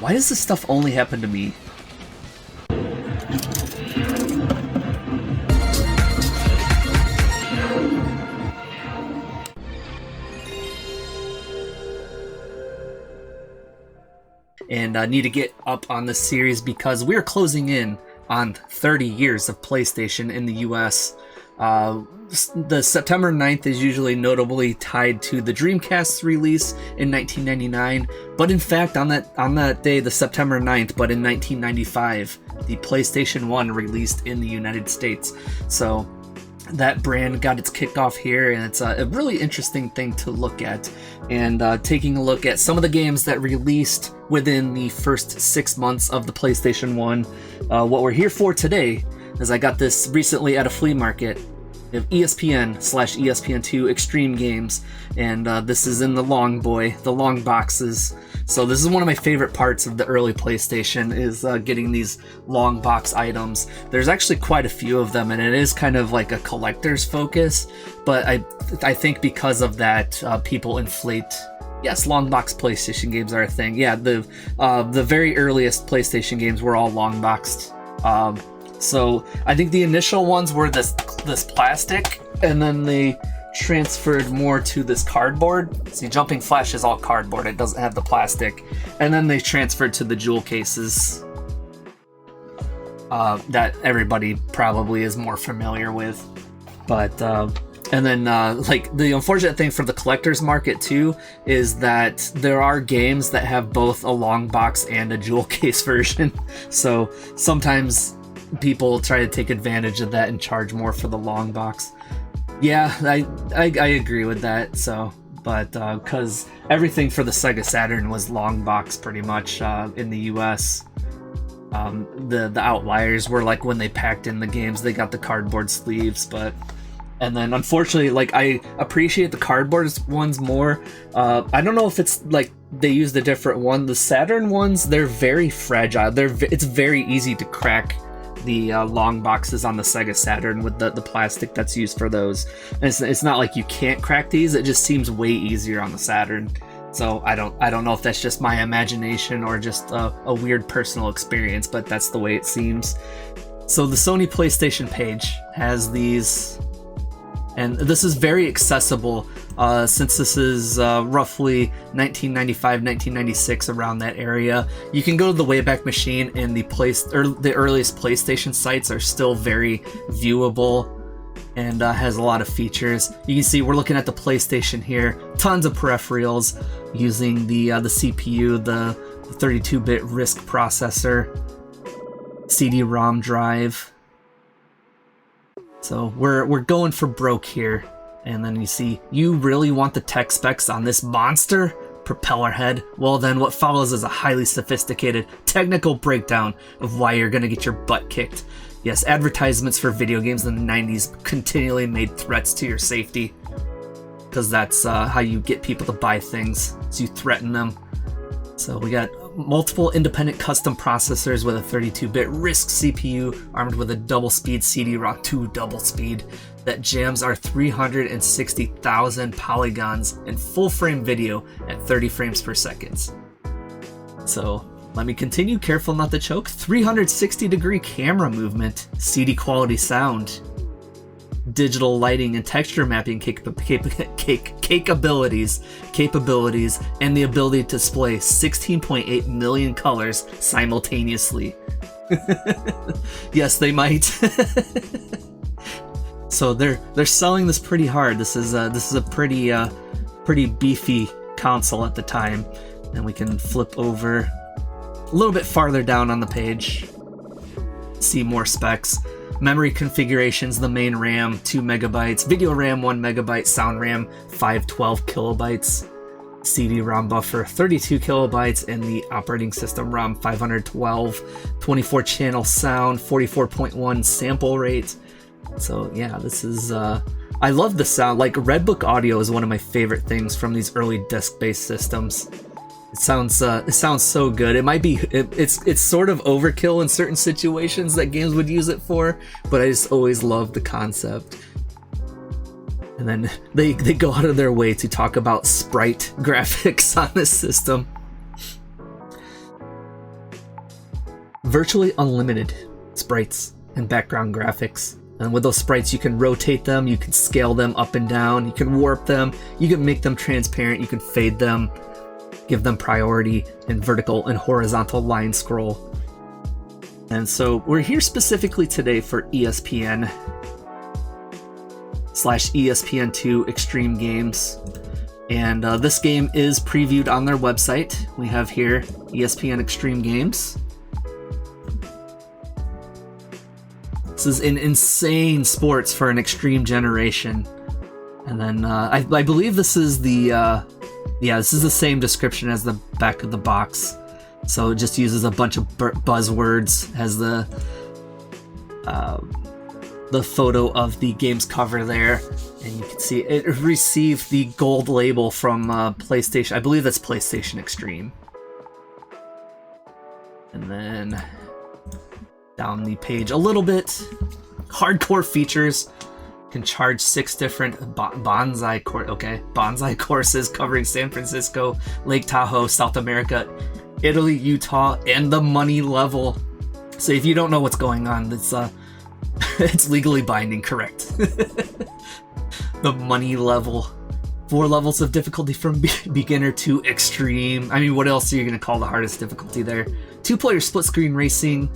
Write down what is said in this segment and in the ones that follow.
Why does this stuff only happen to me? And I need to get up on this series because we're closing in on 30 years of PlayStation in the US. The September 9th is usually notably tied to the Dreamcast's release in 1999, but in fact on that day, the September 9th, but in 1995, the PlayStation 1 released in the United States. So that brand got its kickoff here, and it's a really interesting thing to look at. And taking a look at some of the games that released within the first 6 months of the PlayStation 1. What we're here for today is I got this recently at a flea market of ESPN/ESPN2 Extreme Games, and this is in the long boxes. So this is one of my favorite parts of the early PlayStation, is getting these long box items. There's actually quite a few of them, and it is kind of like a collector's focus, but I think because of that, people inflate. Yes, long box PlayStation games are a thing. Yeah, the very earliest PlayStation games were all long boxed. So I think the initial ones were this plastic, and then they transferred more to this cardboard. See, Jumping Flash is all cardboard, it doesn't have the plastic. And then they transferred to the jewel cases that everybody probably is more familiar with. But and then like the unfortunate thing for the collector's market too is that there are games that have both a long box and a jewel case version. So sometimes people try to take advantage of that and charge more for the long box. Yeah, I agree with that. So, but because everything for the Sega Saturn was long box pretty much in the US. The outliers were like when they packed in the games, they got the cardboard sleeves. But and then unfortunately, like, I appreciate the cardboard ones more. I don't know if it's like they used a different one. The Saturn ones, they're very fragile. It's very easy to crack the long boxes on the Sega Saturn with the plastic that's used for those. And it's not like you can't crack these, it just seems way easier on the Saturn. So I don't know if that's just my imagination or just a weird personal experience, but that's the way it seems. So the Sony PlayStation page has these, and this is very accessible since this is roughly 1995, 1996, around that area. You can go to the Wayback Machine, and the earliest PlayStation sites are still very viewable and has a lot of features. You can see we're looking at the PlayStation here. Tons of peripherals using the CPU, the 32-bit RISC processor, CD-ROM drive. So we're going for broke here. And then you see, you really want the tech specs on this monster propeller head? Well then, what follows is a highly sophisticated technical breakdown of why you're gonna get your butt kicked. Yes, advertisements for video games in the 90s continually made threats to your safety, because that's how you get people to buy things, so you threaten them. So we got multiple independent custom processors with a 32-bit RISC CPU armed with a double-speed CD-ROM 2 double-speed that jams our 360,000 polygons in full-frame video at 30 frames per second. So let me continue, careful not to choke. 360-degree camera movement, CD-quality sound, digital lighting and texture mapping capabilities, and the ability to display 16.8 million colors simultaneously. Yes, they might. So they're selling this pretty hard. This is a pretty beefy console at the time, and we can flip over a little bit farther down on the page, see more specs. Memory configurations: the main RAM 2 megabytes, video RAM 1 megabyte, sound RAM 512 kilobytes, CD-ROM buffer 32 kilobytes, and the operating system ROM 512, 24 channel sound, 44.1 sample rate. So yeah, this is I love the sound. Like, Redbook audio is one of my favorite things from these early disc-based systems. It sounds so good. It might be it's sort of overkill in certain situations that games would use it for, but I just always love the concept. And then they go out of their way to talk about sprite graphics on this system. virtually unlimited sprites and background graphics. And with those sprites, you can rotate them, you can scale them up and down, you can warp them, you can make them transparent, you can fade them, give them priority and vertical and horizontal line scroll. And so we're here specifically today for ESPN / ESPN2 Extreme Games. And this game is previewed on their website. We have here ESPN Extreme Games. This is an insane sports for an extreme generation. And then I believe this is the this is the same description as the back of the box. So it just uses a bunch of buzzwords as the photo of the game's cover there. And you can see it received the gold label from PlayStation. I believe that's PlayStation Extreme. And then down the page a little bit. Hardcore features. Can charge 6 different bonsai courses covering San Francisco, Lake Tahoe, South America, Italy, Utah, and the money level. So if you don't know what's going on, it's legally binding, correct? The money level. 4 levels of difficulty from beginner to extreme. I mean, what else are you going to call the hardest difficulty there? 2-player split-screen racing.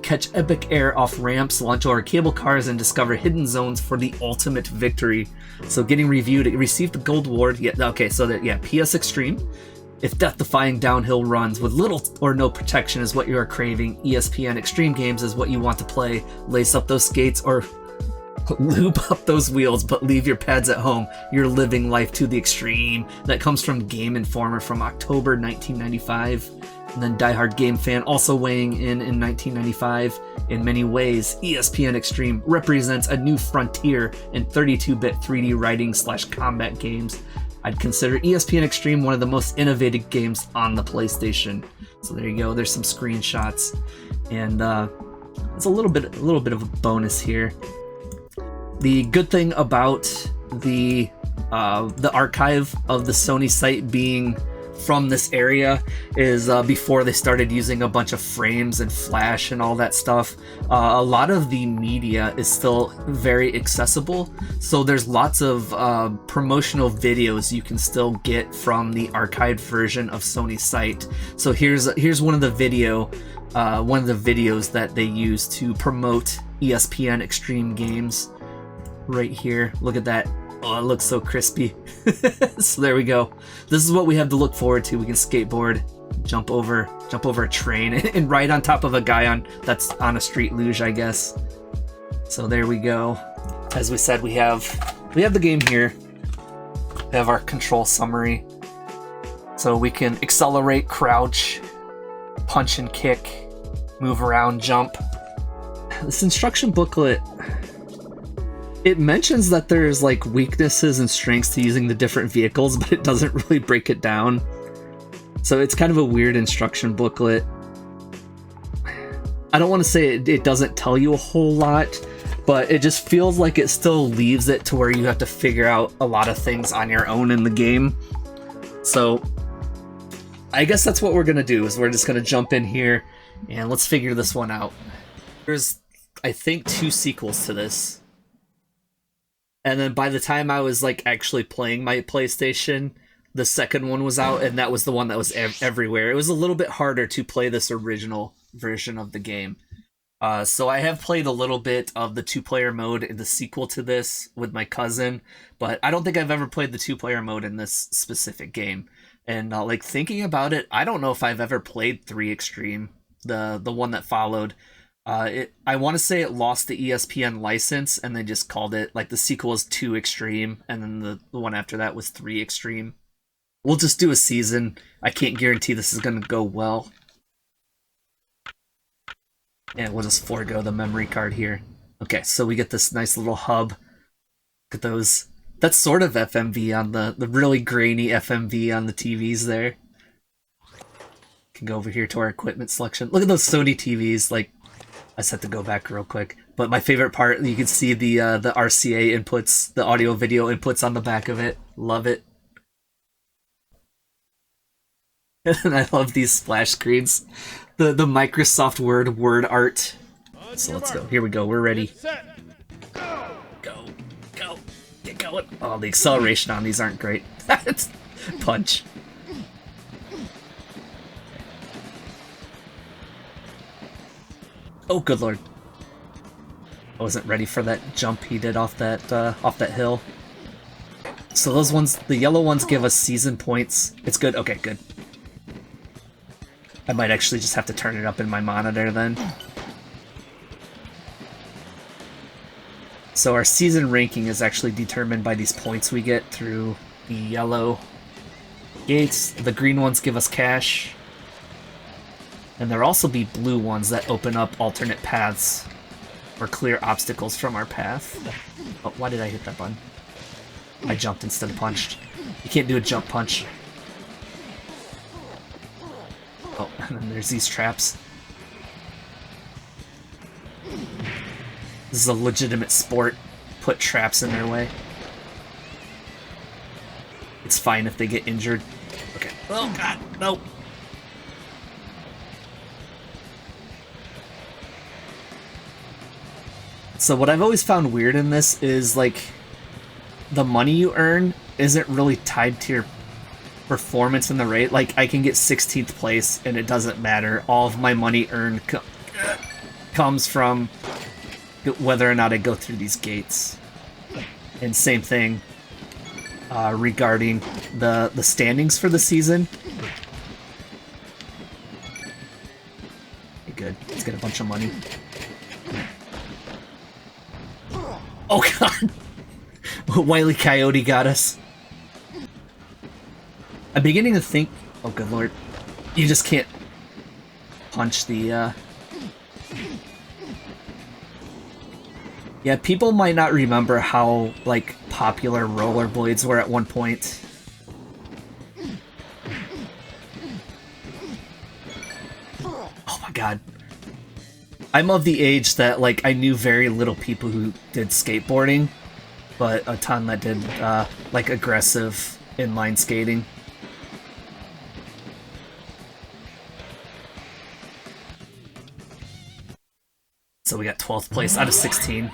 Catch epic air off ramps, launch over cable cars, and discover hidden zones for the ultimate victory. So getting reviewed, it received the gold award. Yeah, okay, so that, PS Extreme. If death-defying downhill runs with little or no protection is what you are craving, ESPN Extreme Games is what you want to play. Lace up those skates or lube up those wheels, but leave your pads at home. You're living life to the extreme. That comes from Game Informer from October 1995. And then Die Hard Game Fan also weighing in 1995. In many ways, ESPN Extreme represents a new frontier in 32-bit 3D writing / combat games. I'd consider ESPN Extreme one of the most innovative games on the PlayStation. So there you go. There's some screenshots, and it's a little bit of a bonus here. The good thing about the archive of the Sony site being from this area is before they started using a bunch of frames and flash and all that stuff, a lot of the media is still very accessible. So there's lots of promotional videos you can still get from the archived version of Sony's site. So here's one of the videos that they use to promote ESPN Extreme Games. Right here, look at that. Oh, it looks so crispy. So there we go. This is what we have to look forward to. We can skateboard, jump over a train, and ride on top of a guy that's on a street luge, I guess. So there we go. As we said, we have the game here. We have our control summary. So we can accelerate, crouch, punch and kick, move around, jump. This instruction booklet, it mentions that there's like weaknesses and strengths to using the different vehicles, but it doesn't really break it down. So it's kind of a weird instruction booklet. I don't want to say it doesn't tell you a whole lot, but it just feels like it still leaves it to where you have to figure out a lot of things on your own in the game. So I guess that's what we're going to do, is we're just going to jump in here and let's figure this one out. There's, I think, 2 sequels to this. And then by the time I was like actually playing my PlayStation, the second one was out, and that was the one that was everywhere. It was a little bit harder to play this original version of the game. So I have played a little bit of the 2-player mode in the sequel to this with my cousin, but I don't think I've ever played the 2-player mode in this specific game. And like thinking about it, I don't know if I've ever played 3 Extreme, the one that followed. I want to say it lost the ESPN license, and they just called it, like, the sequel is 2 Extreme, and then the one after that was 3 Extreme. We'll just do a season. I can't guarantee this is going to go well. And we'll just forego the memory card here. Okay, so we get this nice little hub. Look at those. That's sort of FMV on the really grainy FMV on the TVs there. Can go over here to our equipment selection. Look at those Sony TVs, like, I just have to go back real quick. But my favorite part, you can see the RCA inputs, the audio video inputs on the back of it. Love it. And I love these splash screens. The Microsoft Word art. So let's go. Here we go. We're ready. Go. Go. Get going. Oh, the acceleration on these aren't great. Punch. Oh, good lord. I wasn't ready for that jump he did off that hill. So those ones, the yellow ones give us season points. It's good? Okay, good. I might actually just have to turn it up in my monitor then. So our season ranking is actually determined by these points we get through the yellow gates. The green ones give us cash. And there'll also be blue ones that open up alternate paths or clear obstacles from our path. Oh, why did I hit that button? I jumped instead of punched. You can't do a jump punch. Oh, and then there's these traps. This is a legitimate sport. Put traps in their way. It's fine if they get injured. Okay. Oh god, no! So what I've always found weird in this is, like, the money you earn isn't really tied to your performance in the race. Like, I can get 16th place and it doesn't matter. All of my money earned comes from whether or not I go through these gates. And same thing regarding the standings for the season. Okay, good. Let's get a bunch of money. Oh god! Wile E. Coyote got us. I'm beginning to think... Oh good lord. You just can't punch the... Yeah, people might not remember how, like, popular rollerblades were at one point. Oh my god. I'm of the age that, like, I knew very little people who did skateboarding, but a ton that did, like, aggressive inline skating. So we got 12th place out of 16.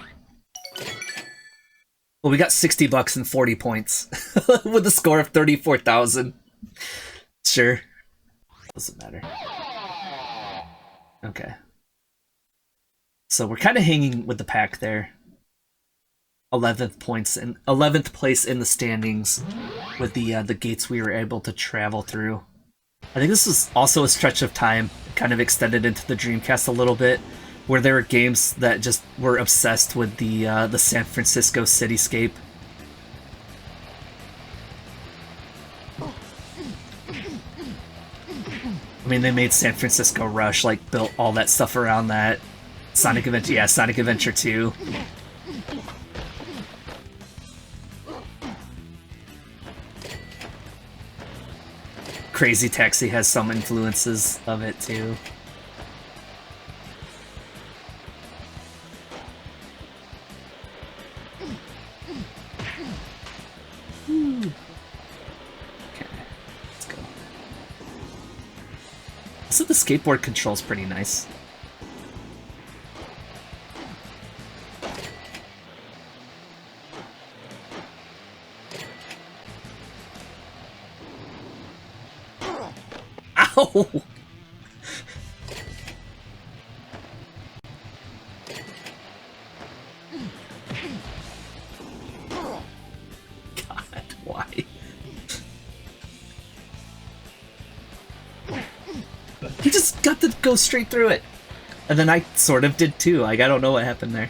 Well, we got 60 bucks and 40 points with a score of 34,000. Sure. Doesn't matter. Okay. So we're kind of hanging with the pack there. 11th place in the standings with the gates we were able to travel through. I think this is also a stretch of time, kind of extended into the Dreamcast a little bit, where there were games that just were obsessed with the San Francisco cityscape. I mean, they made San Francisco Rush, like, built all that stuff around that. Sonic Adventure, yeah, Sonic Adventure 2. Crazy Taxi has some influences of it, too. Okay, let's go. So the skateboard control's pretty nice. Ow! God, why? He just got to go straight through it. And then I sort of did too. Like, I don't know what happened there.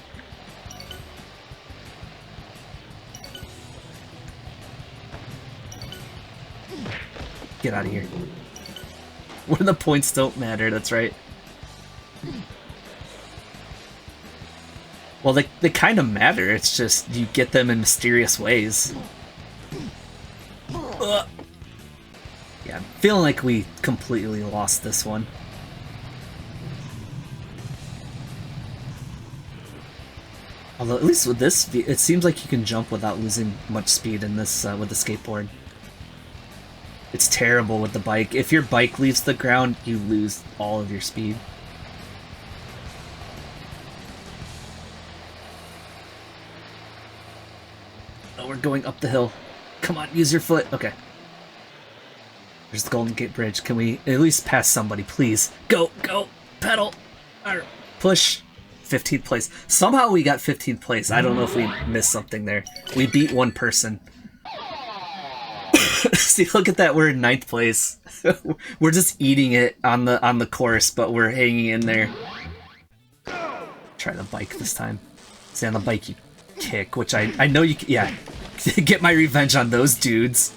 Get out of here. Where the points don't matter, that's right. Well, they kind of matter, it's just you get them in mysterious ways. Ugh. Yeah, I'm feeling like we completely lost this one. Although, at least with this, it seems like you can jump without losing much speed in this, with the skateboard. It's terrible with the bike. If your bike leaves the ground, you lose all of your speed. Oh, we're going up the hill. Come on, use your foot. Okay. There's the Golden Gate Bridge. Can we at least pass somebody, please? Go, go, pedal. Push. 15th place. Somehow we got 15th place. I don't know if we missed something there. We beat one person. See, look at that. We're in 9th place. We're just eating it on the course, but we're hanging in there. Try the bike this time. See, on the bike you kick, which I know you can, yeah. Get my revenge on those dudes.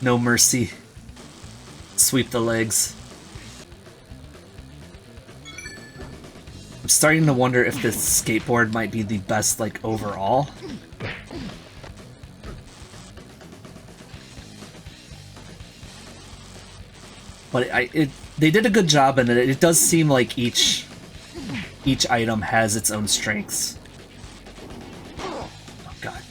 No mercy. Sweep the legs. I'm starting to wonder if this skateboard might be the best, like, overall. But they did a good job in it. It does seem like each item has its own strengths. Oh god.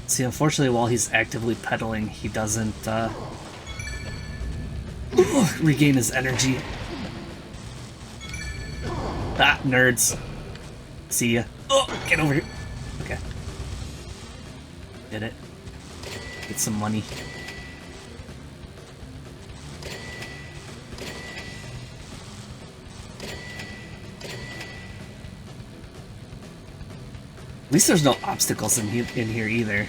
See, unfortunately, while he's actively pedaling, he doesn't regain his energy. Ah, nerds. See ya. Oh, get over here. Okay. Did it. Get some money. At least there's no obstacles in here either.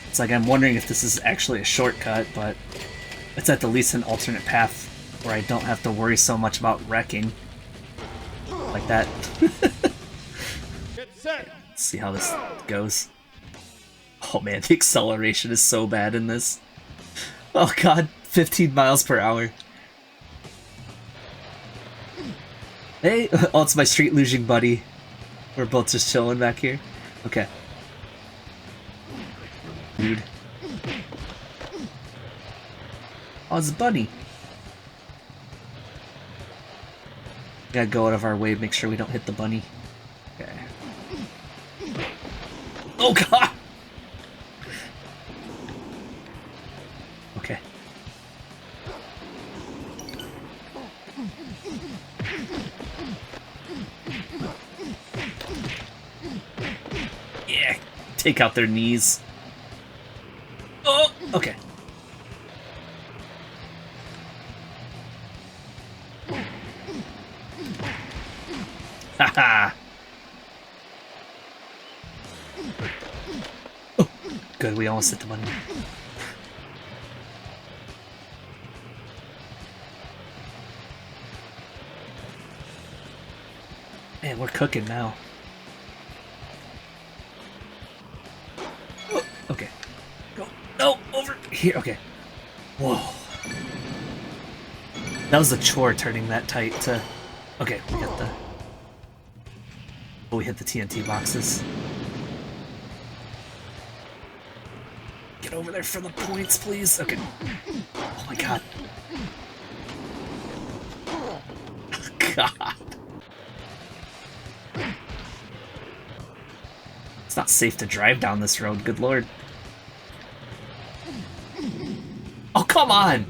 It's like I'm wondering if this is actually a shortcut, but it's at the least an alternate path where I don't have to worry so much about wrecking. Like that. Get set. Let's see how this goes. Oh man, the acceleration is so bad in this. Oh god, 15 miles per hour. Hey! Oh, it's my street luging buddy. We're both just chilling back here. Okay. Dude. Oh, it's a bunny. Gotta go out of our way, make sure we don't hit the bunny. Okay. Oh god! Okay. Yeah! Take out their knees. Oh! Okay. Haha! Oh, good, we almost hit the bunny. Man, we're cooking now. Oh, okay. Go. No, over here. Okay. Whoa. That was a chore turning that tight to... Okay, we got the... Oh, we hit the TNT boxes. Get over there for the points, please. Okay. Oh my god. God. It's not safe to drive down this road, good lord. Oh, come on!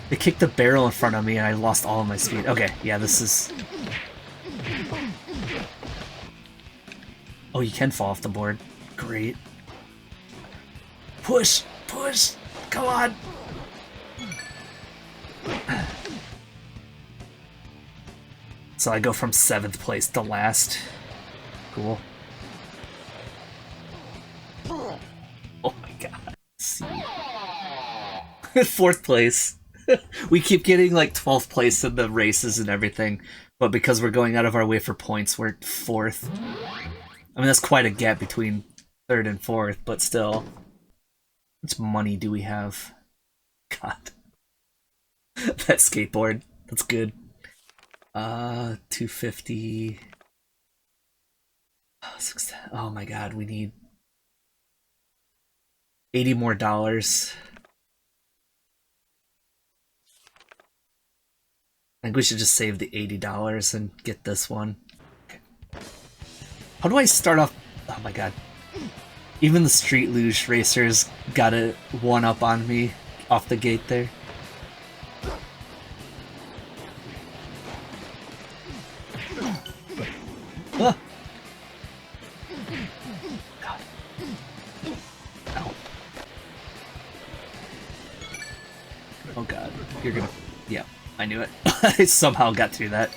They kicked the barrel in front of me and I lost all of my speed. Okay, yeah, this is... Oh, you can fall off the board. Great. Push! Push! Come on! So I go from 7th place to last. Cool. Oh my god. See. 4th place. We keep getting like 12th place in the races and everything, but because we're going out of our way for points, we're 4th. I mean, that's quite a gap between 3rd and 4th, but still. How much money do we have? God. That skateboard. That's good. 250. Oh my god, we need $80 more. I think we should just save the $80 and get this one. Okay. How do I start off? Oh my god. Even the Street Luge racers got a one-up on me off the gate there. Ah. God. Ow. Oh god, you're gonna... Yeah, I knew it. I somehow got through that.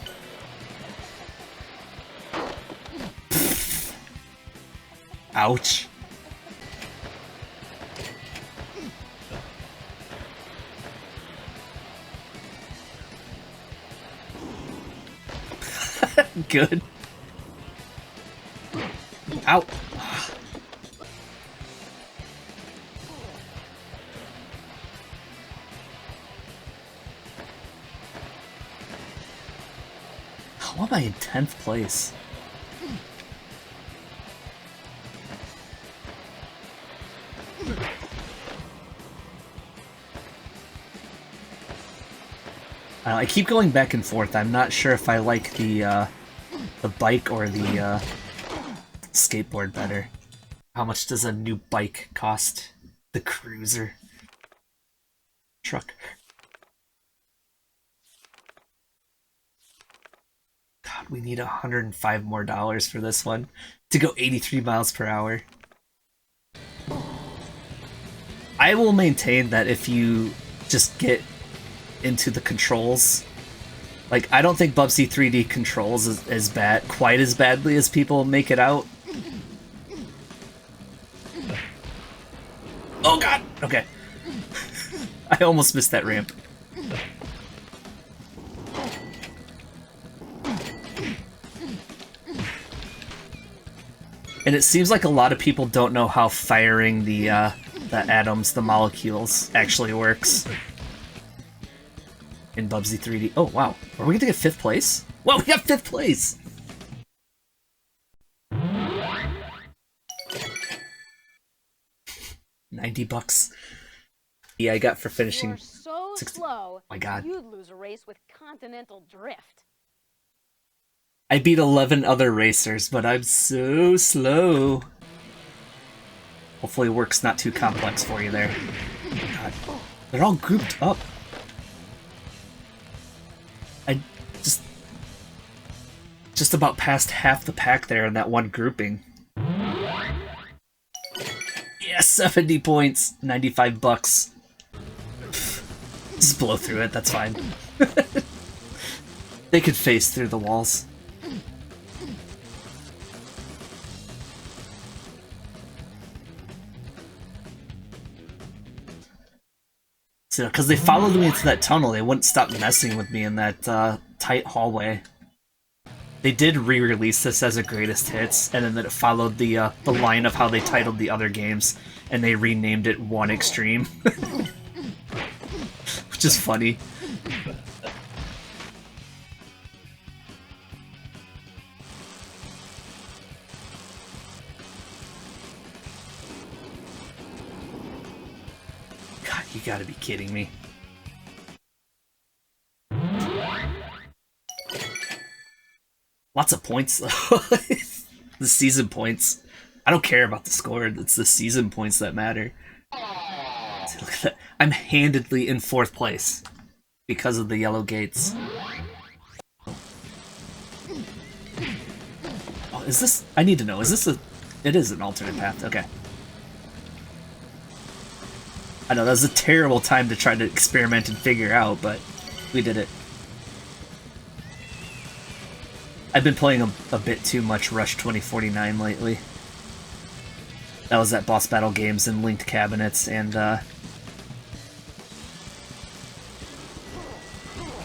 Ouch. Good. Ow. How am I in 10th place? I keep going back and forth. I'm not sure if I like the bike or the skateboard better. How much does a new bike cost? The cruiser truck. God, we need $105 more for this one to go 83 miles per hour. I will maintain that if you just get into the controls, like, I don't think Bubsy 3D controls as bad, quite as badly as people make it out. Oh god! Okay. I almost missed that ramp. And it seems like a lot of people don't know how firing the atoms, the molecules, actually works in Bubsy 3D. Oh, wow. Are we gonna get 5th place? Whoa, we got 5th place! $90. Yeah, I got for finishing. You're so 60. slow. Oh my god. You'd lose a race with continental drift. I beat 11 other racers, but I'm so slow. Hopefully work's not too complex for you there. God. They're all grouped up. I just about passed half the pack there in that one grouping. Yeah, 70 points, $95. Just blow through it, that's fine. They could phase through the walls. So, because they followed me into that tunnel, they wouldn't stop messing with me in that tight hallway. They did re-release this as a greatest hits, and then it followed the line of how they titled the other games, and they renamed it 1 Extreme. Which is funny. God, you gotta be kidding me. Lots of points, though. The season points. I don't care about the score, it's the season points that matter. See, look at that. I'm handedly in 4th place because of the yellow gates. Oh, is this... I need to know, is this a... It is an alternate path, okay. I know, that was a terrible time to try to experiment and figure out, but we did it. I've been playing a bit too much Rush 2049 lately. That was at Boss Battle Games and Linked Cabinets, and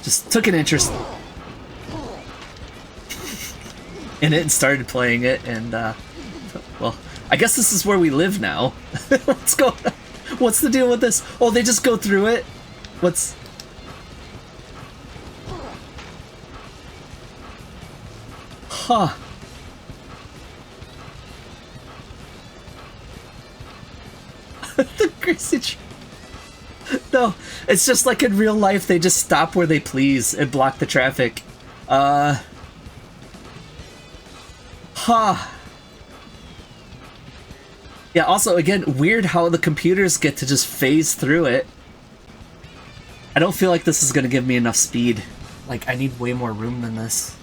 just took an interest in it and started playing it, and well, I guess this is where we live now. What's going on? What's the deal with this? Oh, they just go through it? What's... Huh. The greasy train. No, it's just like in real life, they just stop where they please and block the traffic. Huh. Yeah, also, again, weird how the computers get to just phase through it. I don't feel like this is gonna give me enough speed. Like, I need way more room than this.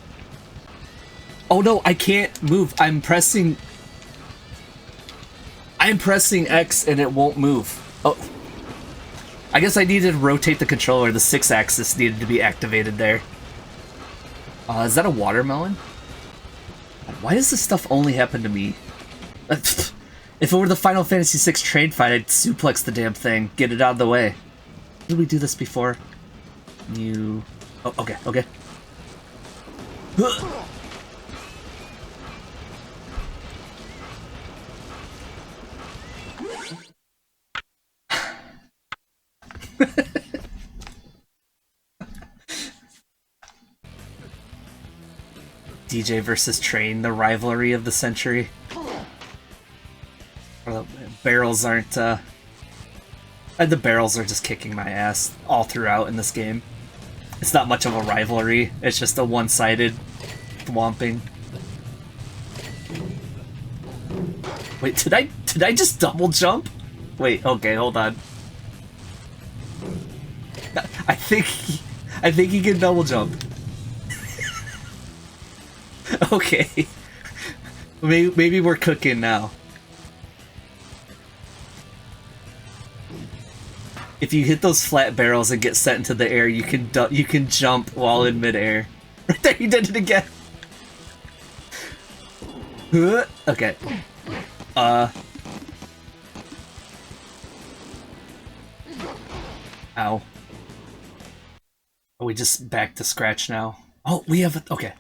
Oh no, I can't move. I'm pressing X and it won't move. Oh. I guess I needed to rotate the controller. The 6-axis needed to be activated there. Is that a watermelon? Why does this stuff only happen to me? If it were the Final Fantasy VI train fight, I'd suplex the damn thing. Get it out of the way. Did we do this before? You... Oh, okay, okay. DJ versus Train, the rivalry of the century. Or the barrels aren't, the barrels are just kicking my ass all throughout in this game. It's not much of a rivalry, it's just a one-sided thwomping. Wait, did I just double jump? Wait, okay, hold on. I think he can double jump. Okay. Maybe we're cooking now. If you hit those flat barrels and get sent into the air, you can jump while in midair. Right there, you did it again. Okay. Ow. Are we just back to scratch now? Oh, we have a... Okay.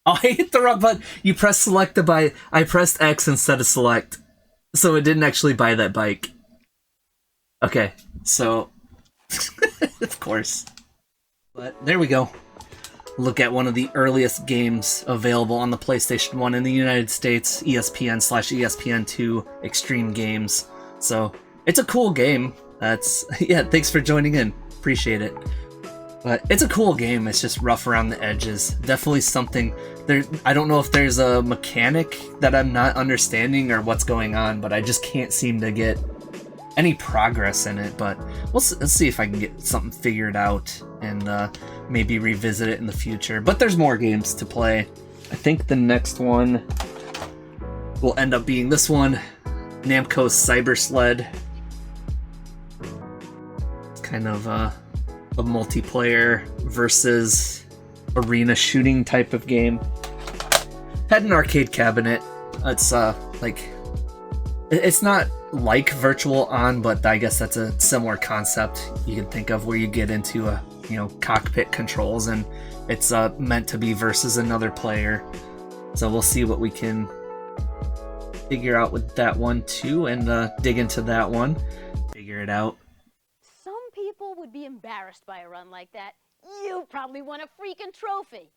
Oh, I hit the wrong button. You pressed select to buy... I pressed X instead of select. So it didn't actually buy that bike. Okay, so... of course. But there we go. Look at one of the earliest games available on the PlayStation 1 in the United States, ESPN/ESPN2 Extreme Games. So, it's a cool game. That's... Yeah, thanks for joining in. Appreciate it. But it's a cool game, it's just rough around the edges. Definitely something... I don't know if there's a mechanic that I'm not understanding or what's going on, but I just can't seem to get any progress in it. But let's see if I can get something figured out and maybe revisit it in the future. But there's more games to play. I think the next one will end up being this one, Namco's Cyber Sled. It's kind of a multiplayer versus arena shooting type of game. Had an arcade cabinet. It's like, it's not like Virtual On, but I guess that's a similar concept you can think of, where you get into a cockpit controls and it's meant to be versus another player. So we'll see what we can figure out with that one too, and dig into that one, figure it out. Some people would be embarrassed by a run like that. You probably won a freaking trophy.